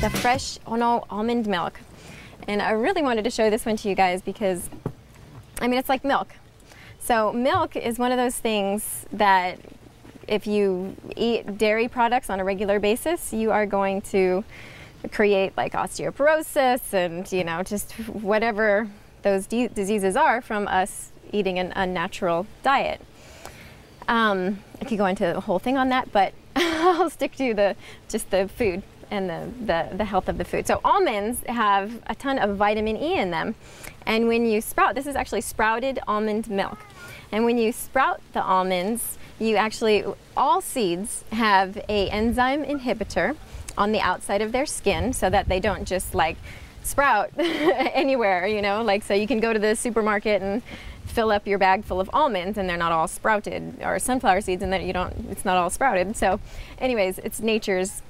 the fresh almond milk. And I really wanted to show this one to you guys because, I mean, it's like milk. So milk is one of those things that if you eat dairy products on a regular basis, you are going to create like osteoporosis and, you know, just whatever those diseases are from us eating an unnatural diet. I could go into the whole thing on that, but I'll stick to just the food and the health of the food. So almonds have a ton of vitamin E in them. And when you sprout, this is actually sprouted almond milk. And when you sprout the almonds, all seeds have a enzyme inhibitor on the outside of their skin so that they don't just like sprout anywhere, you know, like so you can go to the supermarket and fill up your bag full of almonds and they're not all sprouted, or sunflower seeds and then it's not all sprouted. So anyways, it's nature's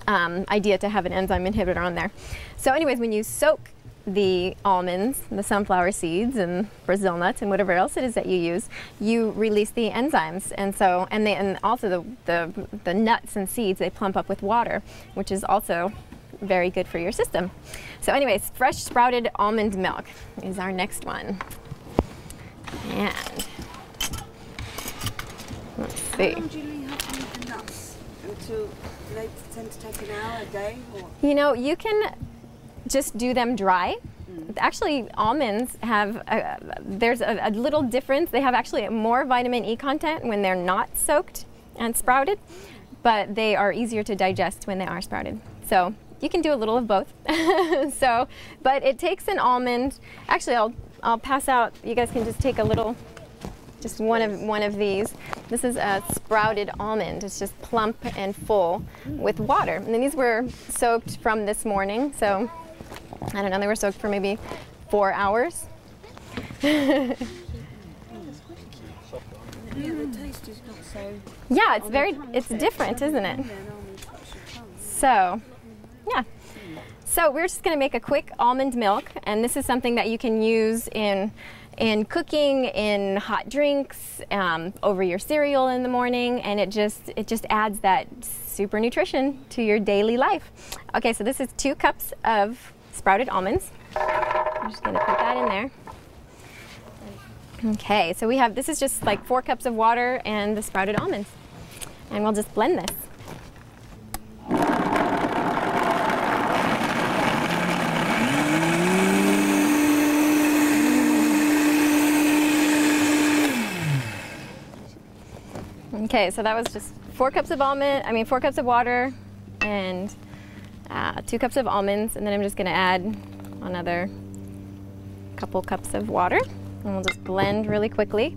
idea to have an enzyme inhibitor on there. So anyways, when you soak the almonds, the sunflower seeds and Brazil nuts and whatever else it is that you use, you release the enzymes, and also the nuts and seeds, they plump up with water, which is also very good for your system. So anyways, fresh sprouted almond milk is our next one. And let's see. How long do you have to leave the nuts until they tend to take an hour a day? Or? You know, you can just do them dry. Actually, almonds have, there's a little difference. They have actually more vitamin E content when they're not soaked and sprouted, but they are easier to digest when they are sprouted. So you can do a little of both. But it takes an almond. Actually, I'll pass out. You guys can just take a little, just one of these. This is a sprouted almond. It's just plump and full with water. And then these were soaked from this morning. So I don't know, they were soaked for maybe 4 hours. Yeah, the taste is not so... Yeah, it's different, isn't it? So, yeah. So we're just going to make a quick almond milk, and this is something that you can use in cooking, in hot drinks, over your cereal in the morning, and it just adds that super nutrition to your daily life. Okay, so this is 2 cups of sprouted almonds. I'm just going to put that in there. Okay, so this is just like 4 cups of water and the sprouted almonds. And we'll just blend this. Okay, so that was just 4 cups of water and 2 cups of almonds, and then I'm just going to add another couple cups of water, and we'll just blend really quickly.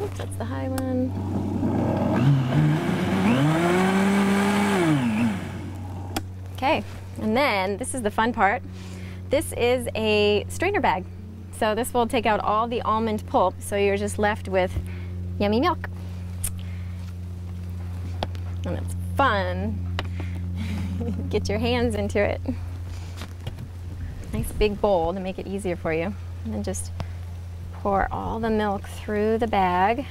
Oops, that's the high one. Okay, and then this is the fun part. This is a strainer bag. So this will take out all the almond pulp, so you're just left with yummy milk. And it's fun. Get your hands into it. Nice big bowl to make it easier for you. And then just pour all the milk through the bag.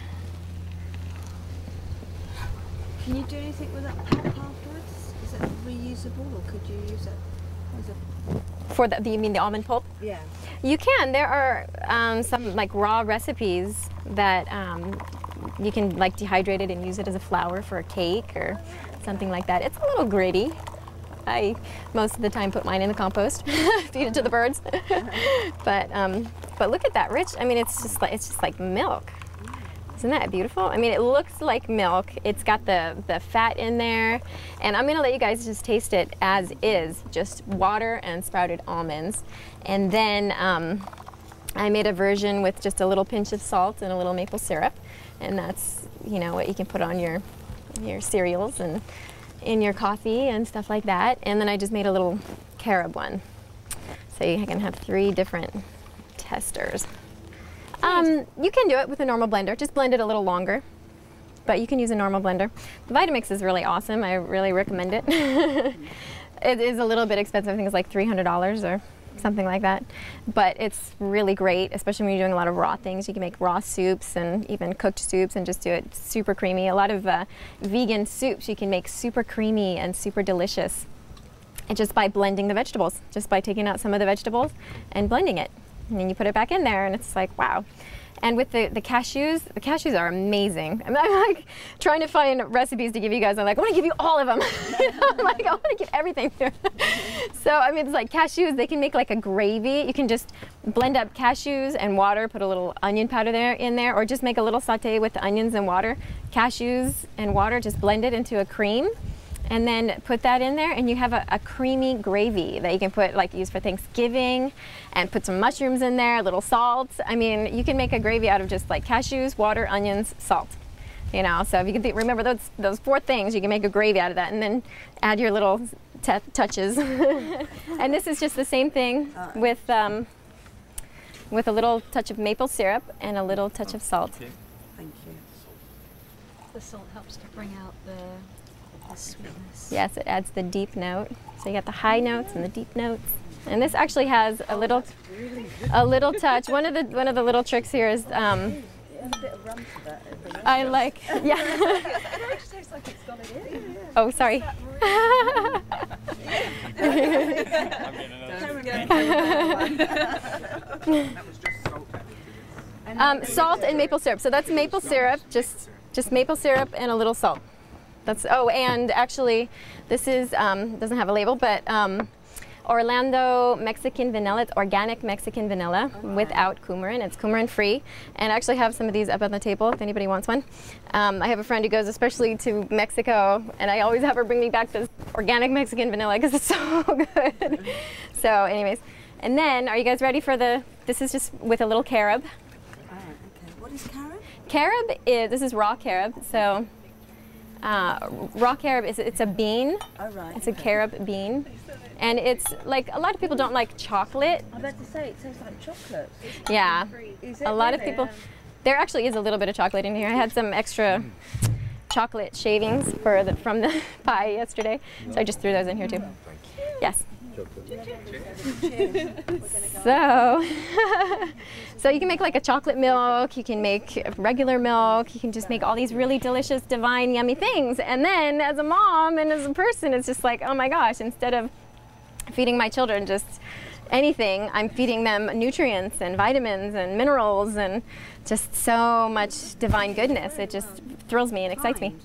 Can you do anything with that pulp afterwards? Is it reusable, or could you use it as a... For you mean the almond pulp? Yeah. You can. There are some like raw recipes that you can like dehydrate it and use it as a flour for a cake or something like that. It's a little gritty. I most of the time put mine in the compost, feed it to the birds. But look at that rich. I mean, it's just like milk. Isn't that beautiful? I mean, it looks like milk. It's got the fat in there. And I'm gonna let you guys just taste it as is, just water and sprouted almonds. And then I made a version with just a little pinch of salt and a little maple syrup. And that's, you know, what you can put on your cereals and in your coffee and stuff like that. And then I just made a little carob one. So you can have 3 different testers. You can do it with a normal blender. Just blend it a little longer, but you can use a normal blender. The Vitamix is really awesome. I really recommend it. It is a little bit expensive. I think it's like $300 or something like that. But it's really great, especially when you're doing a lot of raw things. You can make raw soups and even cooked soups and just do it super creamy. A lot of vegan soups you can make super creamy and super delicious. And just by blending the vegetables, just by taking out some of the vegetables and blending it. And then you put it back in there and it's like, wow. And with the cashews are amazing. I'm like trying to find recipes to give you guys. I'm like, I want to give you all of them. I'm like, I want to give everything. So, I mean, it's like cashews, they can make like a gravy. You can just blend up cashews and water, put a little onion powder in there, or just make a little saute with the onions and water. Cashews and water, just blend it into a cream. And then put that in there and you have a creamy gravy that you can put, like, use for Thanksgiving, and put some mushrooms in there, a little salt. I mean, you can make a gravy out of just like cashews, water, onions, salt. You know, so if you can remember those 4 things, you can make a gravy out of that and then add your little touches. And this is just the same thing with a little touch of maple syrup and a little touch of salt. Thank you. The salt helps to bring out the sweetness. Yes, it adds the deep note. So you got the high notes and the deep notes. And this actually has a little touch. One of the little tricks here is I like, yeah. It actually tastes like it's got it in. Oh, sorry. Salt and maple syrup. So that's maple syrup, just maple syrup and a little salt. That's, oh, and actually, this is, doesn't have a label, but Orlando Mexican vanilla. It's organic Mexican vanilla without coumarin. It's coumarin free. And I actually have some of these up on the table if anybody wants one. I have a friend who goes especially to Mexico, and I always have her bring me back this organic Mexican vanilla because it's so good. So anyways, and then are you guys ready for this is just with a little carob. Okay. What is carob? Carob is, this is raw carob. So raw carob it's a bean. Oh, right. It's a carob bean. And it's like, a lot of people don't like chocolate. I was about to say, it tastes like chocolate. Yeah. Is it A lot of really? people, there actually is a little bit of chocolate in here. I had some extra chocolate shavings from the pie yesterday. So I just threw those in here too. Yes. So you can make like a chocolate milk, you can make regular milk, you can just make all these really delicious, divine, yummy things. And then as a mom and as a person, it's just like, oh my gosh, instead of feeding my children just anything, I'm feeding them nutrients and vitamins and minerals and just so much divine goodness. It just thrills me and excites me.